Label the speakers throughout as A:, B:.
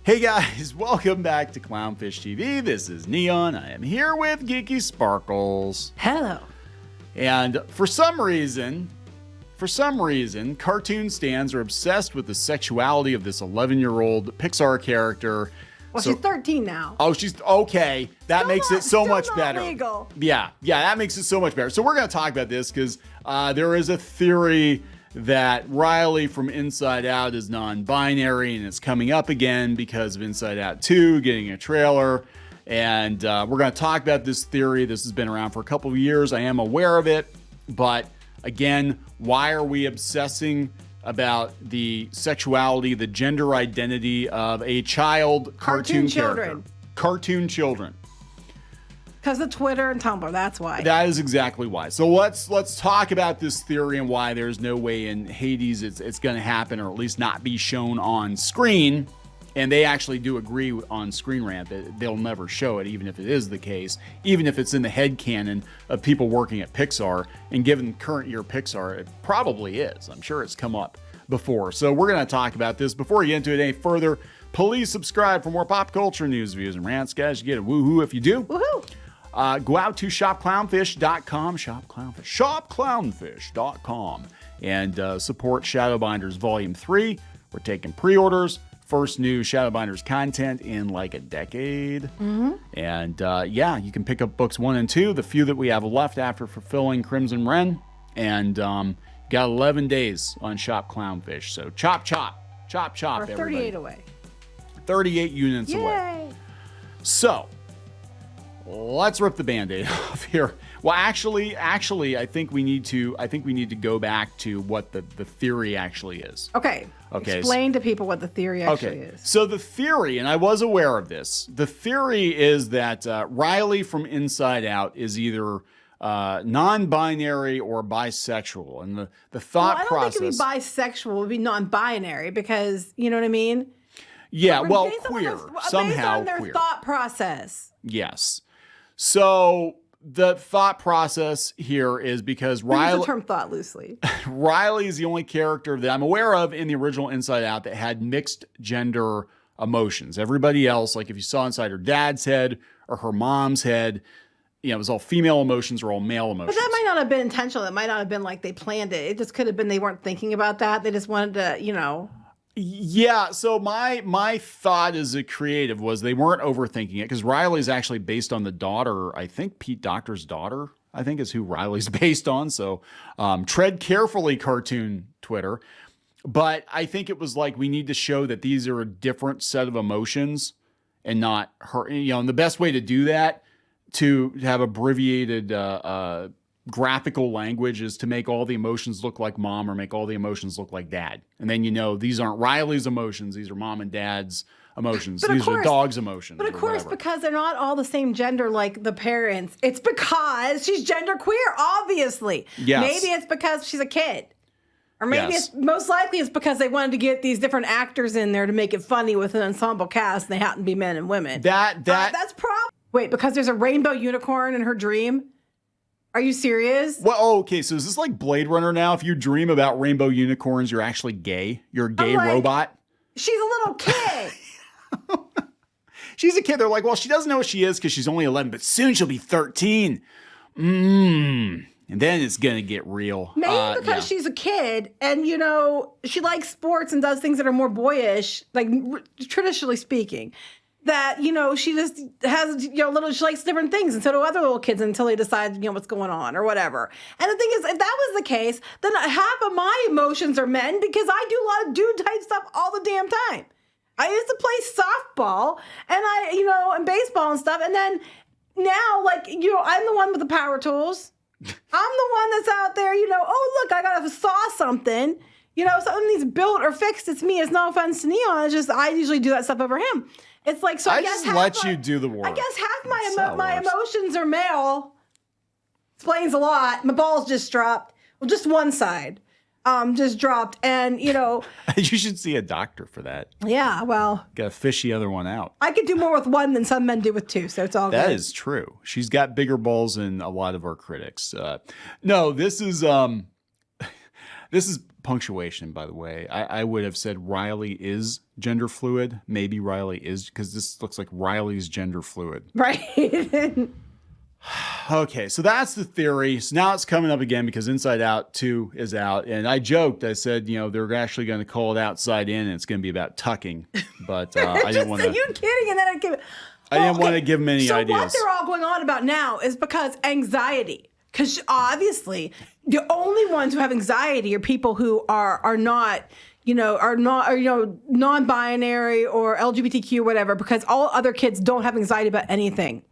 A: Hey guys, welcome back to Clownfish TV. This is Kneon. I am here with Geeky Sparkles.
B: Hello.
A: And for some reason, cartoon stans are obsessed with the sexuality of this 11-year-old Pixar character.
B: Well, she's 13 now.
A: Oh, she's okay. That
B: Still
A: makes
B: not-
A: it so
B: still
A: much
B: not
A: better.
B: legal.
A: Yeah, that makes it so much better. So we're going to talk about this because there is a theory that Riley from Inside Out is non-binary, and it's coming up again because of Inside Out 2 getting a trailer. And we're going to talk about this theory. This has been around for a couple of years. I am aware of it. But again, why are we obsessing about the sexuality, the gender identity of a child cartoon
B: children.
A: character? Cartoon children.
B: Because of Twitter and Tumblr, that's why.
A: That is exactly why. So let's talk about this theory and why there's no way in Hades it's going to happen, or at least not be shown on screen. And they actually do agree on Screen Rant that they'll never show it, even if it is the case, even if it's in the headcanon of people working at Pixar. And given current year Pixar, it probably is. I'm sure it's come up before. So we're going to talk about this. Before you get into it any further, please subscribe for more pop culture news, views, and rants. Guys, you get a woohoo if you do.
B: Woohoo!
A: Go out to shopclownfish.com, shopclownfish.com, and support Shadowbinders Volume 3. We're taking pre-orders. First new Shadowbinders content in like a decade. Mm-hmm. And you can pick up books 1 and 2, the few that we have left after fulfilling Crimson Wren. And got 11 days on Shop Clownfish. So chop,
B: We're 38
A: everybody.
B: away.
A: 38 units
B: Yay!
A: away. So let's rip the Band-Aid off here. Well, actually, I think we need to go back to what the theory actually is.
B: Okay. Explain to people what the theory actually is.
A: So the theory, and I was aware of this, the theory is that Riley from Inside Out is either non-binary or bisexual. And the thought process...
B: I don't think it'd be bisexual. It would be non-binary because, you know what I mean?
A: Yeah,
B: But
A: well,
B: based on
A: queer.
B: based
A: Somehow
B: on their
A: queer.
B: thought process.
A: Yes. So the thought process here is because
B: We use
A: Riley...
B: the term thought loosely.
A: Riley is the only character that I'm aware of in the original Inside Out that had mixed gender emotions. Everybody else, like if you saw inside her dad's head or her mom's head, it was all female emotions or all male emotions.
B: But that might not have been intentional. It might not have been like they planned it. It just could have been they weren't thinking about that. They just wanted to,
A: Yeah, so my thought as a creative was they weren't overthinking it because Riley's actually based on the daughter, I think Pete Docter's daughter, I think is who Riley's based on. So tread carefully, cartoon Twitter. But I think it was like we need to show that these are a different set of emotions and not her. And the best way to do that, to have abbreviated graphical language, is to make all the emotions look like mom or make all the emotions look like dad. And then these aren't Riley's emotions. These are mom and dad's emotions. These are dog's emotions.
B: But of course, because they're not all the same gender like the parents, it's because she's genderqueer, obviously.
A: Yes.
B: Maybe it's because she's a kid. Or maybe it's most likely it's because they wanted to get these different actors in there to make it funny with an ensemble cast, and they happen to be men and women.
A: That's
B: probably... Wait, because there's a rainbow unicorn in her dream? Are you serious?
A: Well, okay, so is this like Blade Runner now? If you dream about rainbow unicorns, you're actually gay? You're a gay robot?
B: She's a little kid.
A: She's a kid. They're like, well, she doesn't know what she is because she's only 11, but soon she'll be 13. And then it's going to get real.
B: Maybe because she's a kid and, she likes sports and does things that are more boyish, like traditionally speaking. That, she just has, she likes different things. And so do other little kids until they decide, what's going on or whatever. And the thing is, if that was the case, then half of my emotions are men because I do a lot of dude type stuff all the damn time. I used to play softball and and baseball and stuff. And then now, I'm the one with the power tools. I'm the one that's out there, oh, look, I got to saw something. Something needs built or fixed. It's me. It's no offense to Kneon. It's just I usually do that stuff over him. It's like, so I guess
A: just let you do the work.
B: I guess half my emotions are male. Explains a lot. My balls just dropped. Well, just one side just dropped. And,
A: You should see a doctor for that.
B: Yeah, well.
A: Got to fish the other one out.
B: I could do more with one than some men do with two, so it's all good.
A: That is true. She's got bigger balls than a lot of our critics. No, this is... This is punctuation, by the way. I would have said Riley is gender fluid. Maybe Riley is, because this looks like Riley's gender fluid.
B: Right.
A: Okay, so that's the theory. So now it's coming up again because Inside Out 2 is out. And I joked, I said, you know, they're actually going to call it Outside In, and it's going to be about tucking. But I didn't want to.
B: You're kidding, and then I give it.
A: I didn't want to give them any ideas.
B: So what they're all going on about now is because anxiety. Because obviously, the only ones who have anxiety are people who are not, non-binary or LGBTQ or whatever. Because all other kids don't have anxiety about anything,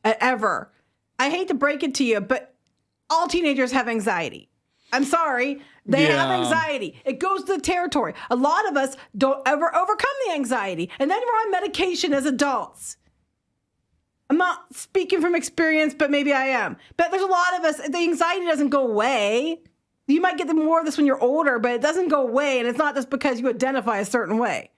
B: ever. I hate to break it to you, but all teenagers have anxiety. I'm sorry. They have anxiety. It goes to the territory. A lot of us don't ever overcome the anxiety. And then we're on medication as adults. I'm not speaking from experience, but maybe I am. But there's a lot of us, the anxiety doesn't go away. You might get more of this when you're older, but it doesn't go away. And it's not just because you identify a certain way.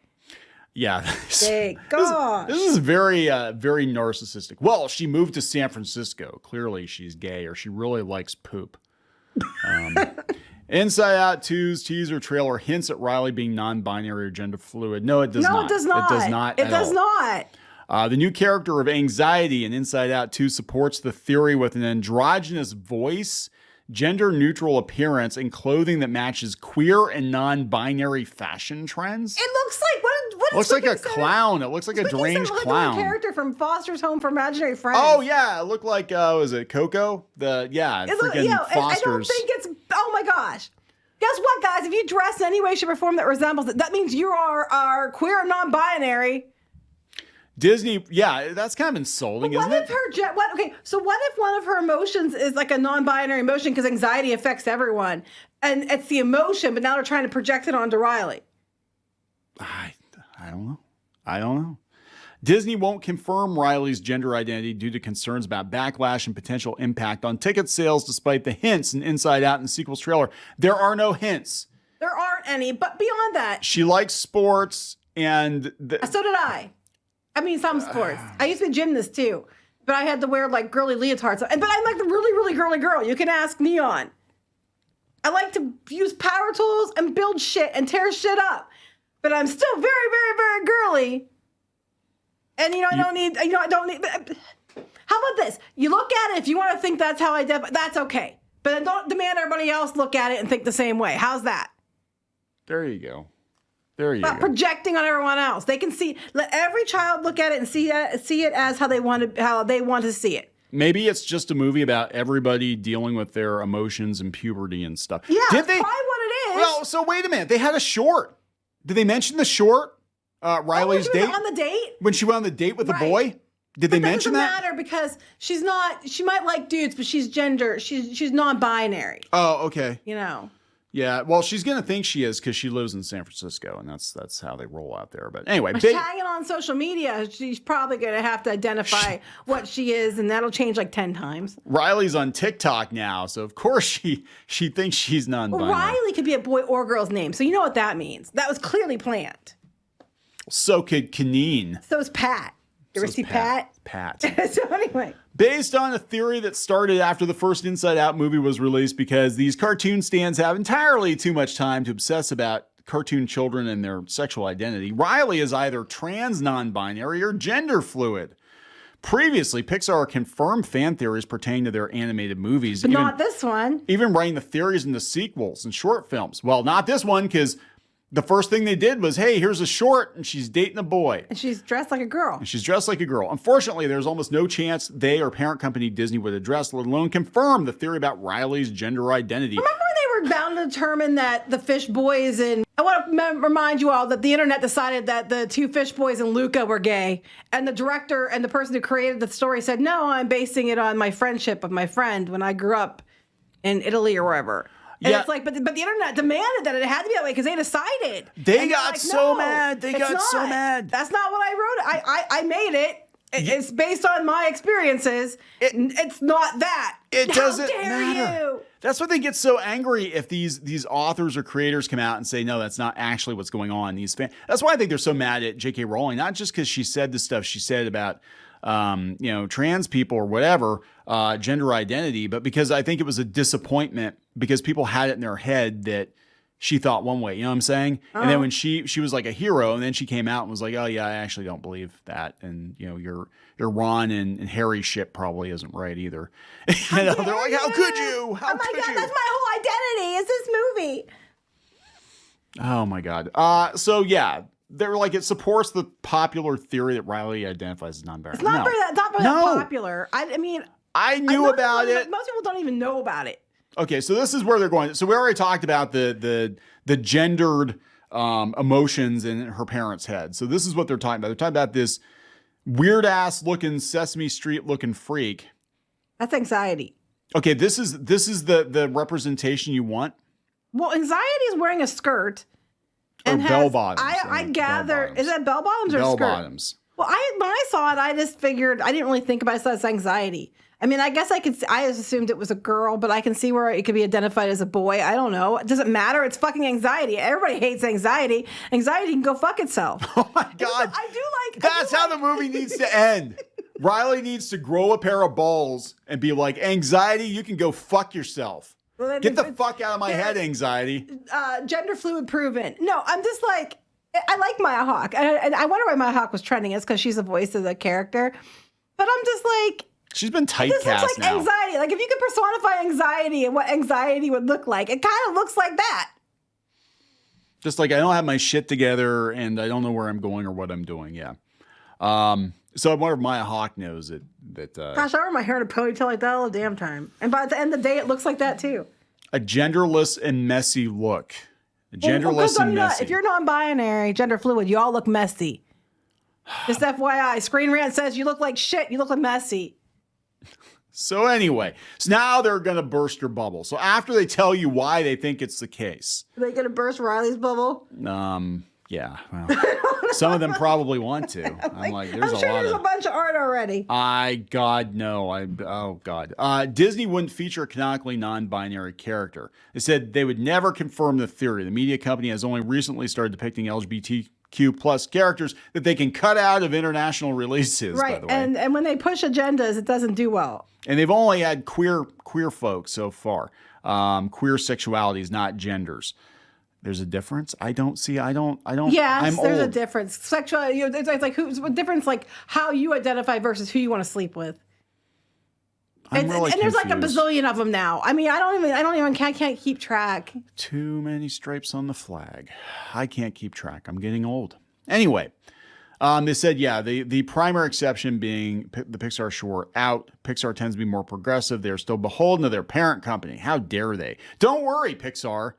A: Yeah.
B: Thank God.
A: This is very, very narcissistic. Well, she moved to San Francisco. Clearly she's gay, or she really likes poop. Inside Out 2's teaser trailer hints at Riley being non-binary or gender fluid. No, it does not.
B: No, it does not.
A: It does not.
B: It does not.
A: The new character of Anxiety in Inside Out 2 supports the theory with an androgynous voice, gender-neutral appearance, and clothing that matches queer and non-binary fashion trends.
B: It looks like what
A: It looks like a clown. It looks like a deranged clown.
B: Like a character from Foster's Home for Imaginary Friends.
A: Oh yeah, it looked like was it Coco? Freaking Foster's.
B: I don't think it's. Oh my gosh. Guess what, guys? If you dress in any way, shape, or form that resembles it, that means you are queer or non-binary.
A: Disney, yeah, that's kind of insulting, isn't it?
B: What if one of her emotions is like a non-binary emotion because anxiety affects everyone, and it's the emotion, but now they're trying to project it onto Riley?
A: I don't know. Disney won't confirm Riley's gender identity due to concerns about backlash and potential impact on ticket sales, despite the hints in Inside Out and the sequel's trailer. There are no hints.
B: There aren't any, but beyond that,
A: she likes sports, and
B: so did I. I mean, some sports. I used to be a gymnast too, but I had to wear like girly leotards. But I'm like the really, really girly girl. You can ask Kneon. I like to use power tools and build shit and tear shit up, but I'm still very, very, very girly. And I don't need. I don't need. How about this? You look at it if you want to think that's how I identify. That's okay, but then don't demand everybody else look at it and think the same way. How's that?
A: There you go. There you go.
B: Projecting on everyone else. They can see. Let every child look at it and see it as how they want to see it.
A: Maybe it's just a movie about everybody dealing with their emotions and puberty and stuff.
B: Yeah, that's probably what it is.
A: Well, so wait a minute. They had a short. Did they mention the short? Riley's date?
B: On the date?
A: When she went on the date with the boy? Did they mention that?
B: Doesn't matter because she's not. She might like dudes, but she's gender. She's non-binary.
A: Oh, okay.
B: Yeah,
A: well, she's gonna think she is because she lives in San Francisco, and that's how they roll out there. But anyway,
B: tagging on social media, she's probably gonna have to identify what she is, and that'll change like 10 times.
A: Riley's on TikTok now, so of course she thinks she's non-binary.
B: Well, Riley could be a boy or girl's name, so you know what that means. That was clearly planned.
A: So could Kneon.
B: So is Pat. You ever see Pat?
A: Pat.
B: So anyway.
A: Based on a theory that started after the first Inside Out movie was released because these cartoon stands have entirely too much time to obsess about cartoon children and their sexual identity, Riley is either trans non-binary or gender fluid. Previously, Pixar confirmed fan theories pertaining to their animated movies.
B: But not this one.
A: Even writing the theories into sequels and short films. Well, not this one, because the first thing they did was, hey, here's a short, and she's dating a boy.
B: And she's dressed like a girl.
A: Unfortunately, there's almost no chance they or parent company Disney would address, let alone confirm the theory about Riley's gender identity.
B: Remember when they were bound to determine that the fish boys and... I want to remind you all that the internet decided that the two fish boys and Luca were gay. And the director and the person who created the story said, no, I'm basing it on my friendship of my friend when I grew up in Italy or wherever. And it's like, but the internet demanded that it had to be that way because they decided.
A: They got so mad. That's
B: not what I wrote. I made it. It's based on my experiences. It's not that.
A: It doesn't
B: How dare
A: matter.
B: you?
A: That's what they get so angry if these authors or creators come out and say, no, that's not actually what's going on. That's why I think they're so mad at J.K. Rowling, not just because she said the stuff she said about trans people or whatever, gender identity, but because I think it was a disappointment because people had it in their head that she thought one way, you know what I'm saying? And then when she was like a hero, and then she came out and was like, oh yeah, I actually don't believe that. And you know, your Ron and Harry ship probably isn't right either. You know, they're like, how could you? How
B: Oh my
A: could
B: God,
A: you?
B: that's my whole identity is this movie.
A: Oh my God. So yeah, they're like, it supports the popular theory that Riley identifies as non-binary.
B: It's not very that popular. I mean,
A: I knew about it.
B: Most people don't even know about it.
A: Okay, so this is where they're going. So we already talked about the gendered emotions in her parents' head. So this is what they're talking about. They're talking about this weird ass looking Sesame Street looking freak.
B: That's anxiety.
A: Okay, this is the representation you want.
B: Well, anxiety is wearing a skirt
A: and bell bottoms.
B: I gather, is that bell bottoms or
A: bell
B: skirt?
A: Bottoms.
B: Well, when I saw it, I just figured I didn't really think about it as anxiety. I mean, I guess I just assumed it was a girl, but I can see where it could be identified as a boy. I don't know. Does it matter? It's fucking anxiety. Everybody hates anxiety. Anxiety can go fuck itself.
A: Oh my God. That's how the movie needs to end. Riley needs to grow a pair of balls and be like, anxiety, you can go fuck yourself.
B: Well,
A: get the fuck out of my head, anxiety.
B: Gender fluid proven. No, I'm just like, I like Maya Hawke. And I wonder why Maya Hawke was trending. It's because she's the voice of the character. But I'm just like,
A: she's been typecast
B: this looks like
A: now.
B: anxiety. Like if you could personify anxiety and what anxiety would look like, it kind of looks like that.
A: Just like I don't have my shit together and I don't know where I'm going or what I'm doing. Yeah. So I wonder if Maya Hawke knows that.
B: Gosh, I wear my hair in a ponytail like that all the damn time. And by the end of the day, it looks like that too.
A: A genderless and messy look. Genderless and messy.
B: If you're non-binary, gender fluid, you all look messy. Just FYI, Screen Rant says you look like shit. You look like messy.
A: So anyway, so now they're going to burst your bubble. So after they tell you why they think it's the case.
B: Are they going to burst Riley's bubble?
A: Yeah. Well, some of them probably want to. I'm like, there's
B: a bunch of art already.
A: God, no. Oh, God. Disney wouldn't feature a canonically non-binary character. They said they would never confirm the theory. The media company has only recently started depicting LGBTQ plus characters that they can cut out of international releases,
B: right.
A: by the way.
B: And when they push agendas, it doesn't do well.
A: And they've only had queer folks so far. Queer sexualities, not genders. There's a difference. I don't.
B: Yes, there's a difference. Sexual. It's like who's a difference. Like how you identify versus who you want to sleep with. And there's like a bazillion of them now. I mean, I can't keep track.
A: Too many stripes on the flag. I can't keep track. I'm getting old. Anyway, they said, yeah, the primary exception being the Pixar short out. Pixar tends to be more progressive. They're still beholden to their parent company. How dare they? Don't worry, Pixar.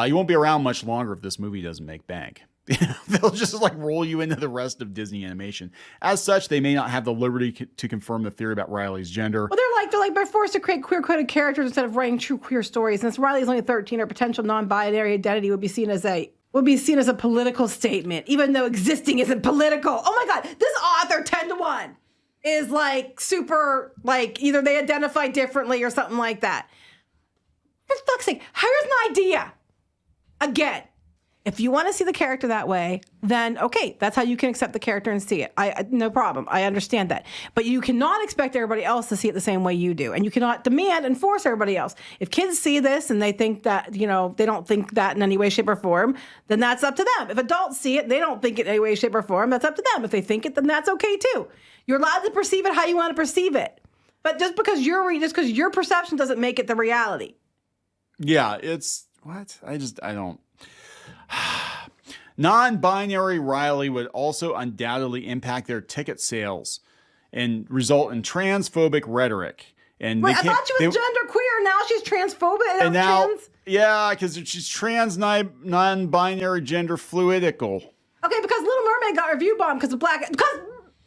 A: You won't be around much longer if this movie doesn't make bank. They'll just like roll you into the rest of Disney animation. As such, they may not have the liberty to confirm the theory about Riley's gender.
B: Well, they're forced to create queer-coded characters instead of writing true queer stories. Since Riley's only 13, her potential non-binary identity would be seen as a political statement, even though existing isn't political. Oh my God, this author 10-1 is like super like either they identify differently or something like that. For fuck's sake, here's an idea. Again, if you want to see the character that way, then okay, that's how you can accept the character and see it. No problem. I understand that. But you cannot expect everybody else to see it the same way you do. And you cannot demand and force everybody else. If kids see this and they think that, they don't think that in any way, shape, or form, then that's up to them. If adults see it, they don't think it in any way, shape, or form, that's up to them. If they think it, then that's okay too. You're allowed to perceive it how you want to perceive it. But just because your perception doesn't make it the reality.
A: Yeah, it's what? I don't. Non-binary Riley would also undoubtedly impact their ticket sales and result in transphobic rhetoric. And
B: wait, I thought she was genderqueer. Now she's transphobic.
A: And now, yeah, because she's trans, non-binary, gender fluidical.
B: Okay, because Little Mermaid got review bombed because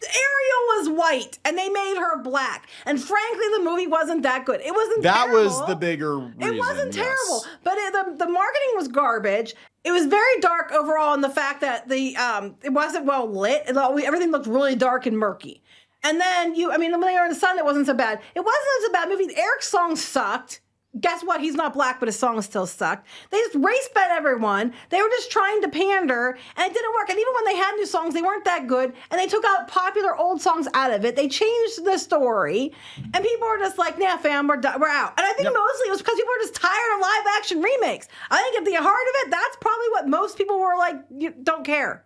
B: Ariel was white and they made her black. And frankly, the movie wasn't that good. It wasn't terrible.
A: That was the bigger reason.
B: It wasn't terrible. But the marketing was garbage. It was very dark overall in the fact that it wasn't well lit. Everything looked really dark and murky. And then when they were in the sun, it wasn't so bad. It wasn't such a bad movie. Eric's song sucked. guess what? He's not black, but his song still sucked. They just race bet everyone. They were just trying to pander, and it didn't work. And even when they had new songs, they weren't that good. And they took out popular old songs out of it. They changed the story, and people were just like, "Nah, fam, we're out." And I think mostly it was because people were just tired of live action remakes. I think at the heart of it, that's probably what most people were like. You don't care.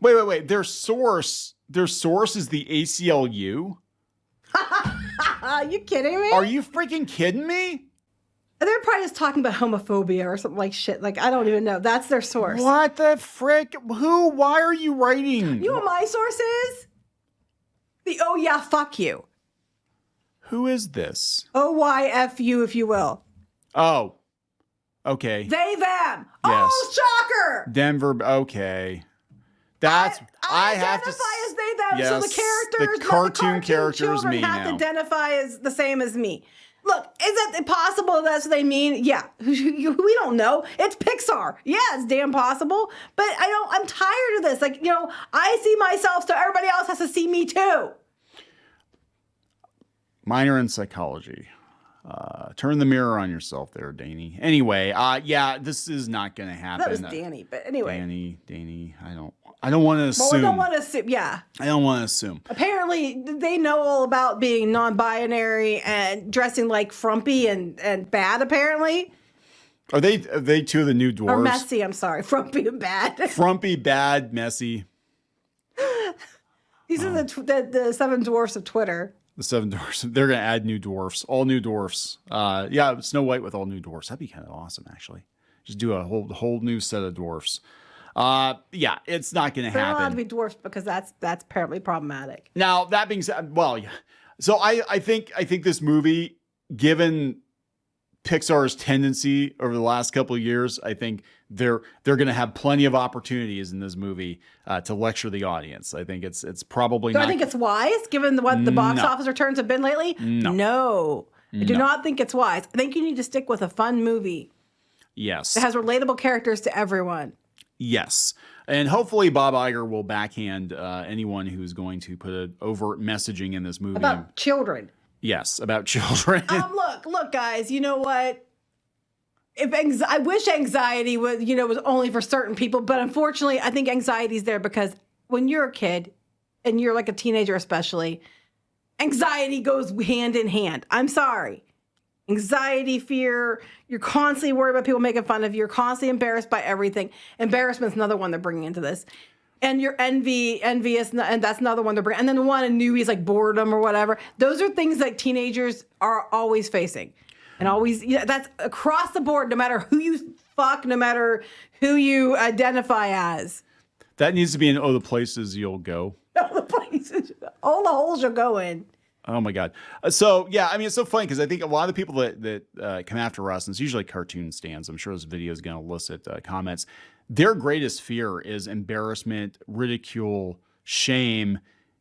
A: Wait. Their source is the ACLU.
B: Are you kidding me?
A: Are you freaking kidding me?
B: They're probably just talking about homophobia or something like shit. Like, I don't even know. That's their source.
A: What the frick? Who? Why are you writing?
B: You know what my source is? The oh yeah, fuck you.
A: Who is this?
B: OYFU, if you will.
A: Oh. Okay.
B: They, them.
A: Yes.
B: Oh, shocker.
A: Denver. Okay. That's
B: I
A: have to
B: identify as they, them.
A: Yes,
B: So the characters,
A: the cartoon characters
B: children
A: me
B: have
A: now.
B: to identify as the same as me. Look, is it possible that's what they mean? Yeah. We don't know. It's Pixar. Yeah, it's damn possible. But I'm tired of this. Like, I see myself, so everybody else has to see me too.
A: Minor in psychology. Turn the mirror on yourself there, Danny. Anyway, yeah, this is not going to happen.
B: That was Danny, but anyway.
A: Danny, I don't want to assume.
B: Well, we don't want to assume, yeah.
A: I don't want to assume.
B: Apparently, they know all about being non-binary and dressing like frumpy and bad, apparently.
A: Are they two of the new dwarves?
B: Or messy, I'm sorry. Frumpy and bad.
A: Frumpy, bad, messy.
B: These are the seven dwarfs of Twitter.
A: The seven dwarfs. They're going to add new dwarfs. All new dwarfs. Yeah, Snow White with all new dwarfs. That'd be kind of awesome, actually. Just do a whole new set of dwarfs. Yeah, it's not going to happen.
B: They're not allowed to be dwarfs because that's apparently problematic.
A: Now, that being said, well, yeah. So I think this movie, given Pixar's tendency over the last couple of years, I think they're going to have plenty of opportunities in this movie to lecture the audience. I think it's probably
B: Do
A: not.
B: I think it's wise given what the box office returns have been lately? No. I do not think it's wise. I think you need to stick with a fun movie.
A: Yes.
B: That has relatable characters to everyone.
A: Yes. And hopefully Bob Iger will backhand anyone who's going to put an overt messaging in this movie.
B: About children.
A: Yes, about children.
B: Look, guys, you know what? I wish anxiety was only for certain people, but unfortunately, I think anxiety is there because when you're a kid, and you're like a teenager especially, anxiety goes hand in hand. I'm sorry. Anxiety, fear, you're constantly worried about people making fun of you. You're constantly embarrassed by everything. Embarrassment's another one they're bringing into this. And you're envious, and that's another one they're bringing. And then the one in newbies, like boredom or whatever. Those are things that teenagers are always facing. And always, that's across the board, no matter who you fuck, no matter who you identify as.
A: That needs to be in the places you'll go.
B: All the places, all the holes you'll go in.
A: Oh my God. So yeah, I mean, it's so funny because I think a lot of the people that come after us, and it's usually cartoon stands, I'm sure this video is going to elicit comments. Their greatest fear is embarrassment, ridicule, shame.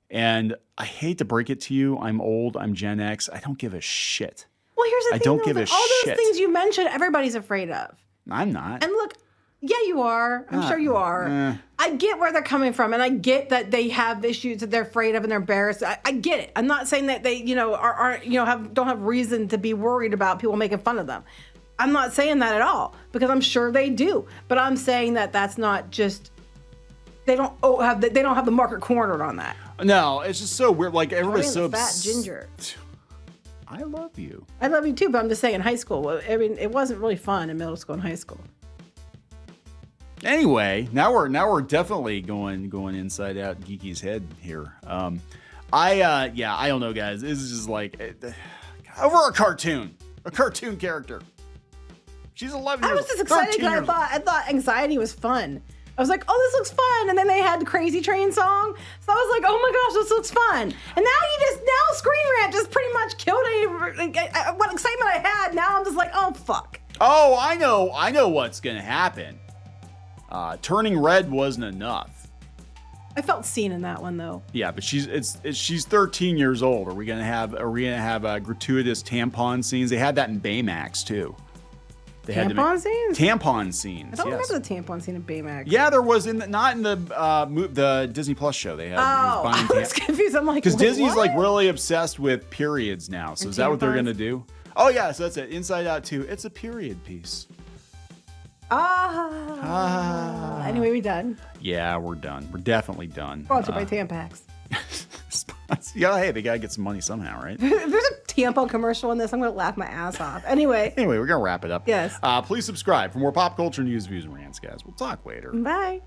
A: And I hate to break it to you. I'm old. I'm Gen X. I don't give a shit.
B: Well, here's the thing.
A: I don't give a shit.
B: All those things you mentioned, everybody's afraid of.
A: I'm not.
B: And look, yeah, you are. I'm sure you are. I get where they're coming from, and I get that they have issues that they're afraid of and they're embarrassed. I get it. I'm not saying that they, don't have reason to be worried about people making fun of them. I'm not saying that at all because I'm sure they do. But I'm saying that that's not just they don't have the market cornered on that.
A: No, it's just so weird. Like everybody's so
B: fat ginger.
A: I love you.
B: I love you too, but I'm just saying in high school. I mean, it wasn't really fun in middle school and high school.
A: Anyway, now we're definitely going inside out Geeky's head here. I don't know, guys. This is just like over a cartoon character. She's 11 years.
B: I was just excited because I thought anxiety was fun. I was like, oh, this looks fun. And then they had the Crazy Train song. So I was like, oh my gosh, this looks fun. And now Screen Rant just pretty much killed what excitement I had. Now I'm just like, oh, fuck.
A: Oh, I know what's going to happen. Turning red wasn't enough.
B: I felt seen in that one though.
A: Yeah, but she's 13 years old. Are we gonna have gratuitous tampon scenes? They had that in Baymax too.
B: Tampon scenes?
A: Tampon scenes.
B: I don't
A: yes.
B: remember the tampon scene in Baymax.
A: Yeah, there was not in the Disney Plus show. They had.
B: Oh, I was confused. I'm like,
A: because Disney's
B: what?
A: like really obsessed with periods now. So
B: And
A: is that what they're
B: tampons?
A: gonna do? Oh, yeah, so that's it. Inside Out 2. It's a period piece.
B: Anyway, we done.
A: Yeah, we're done. We're definitely done.
B: Sponsored by Tampax.
A: Yeah, hey, they got to get some money somehow, right?
B: If there's a tampon commercial in this, I'm going to laugh my ass off. Anyway,
A: Anyway, we're going to wrap it up.
B: Yes.
A: Please subscribe for more pop culture news, views, and rants, guys. We'll talk later.
B: bye.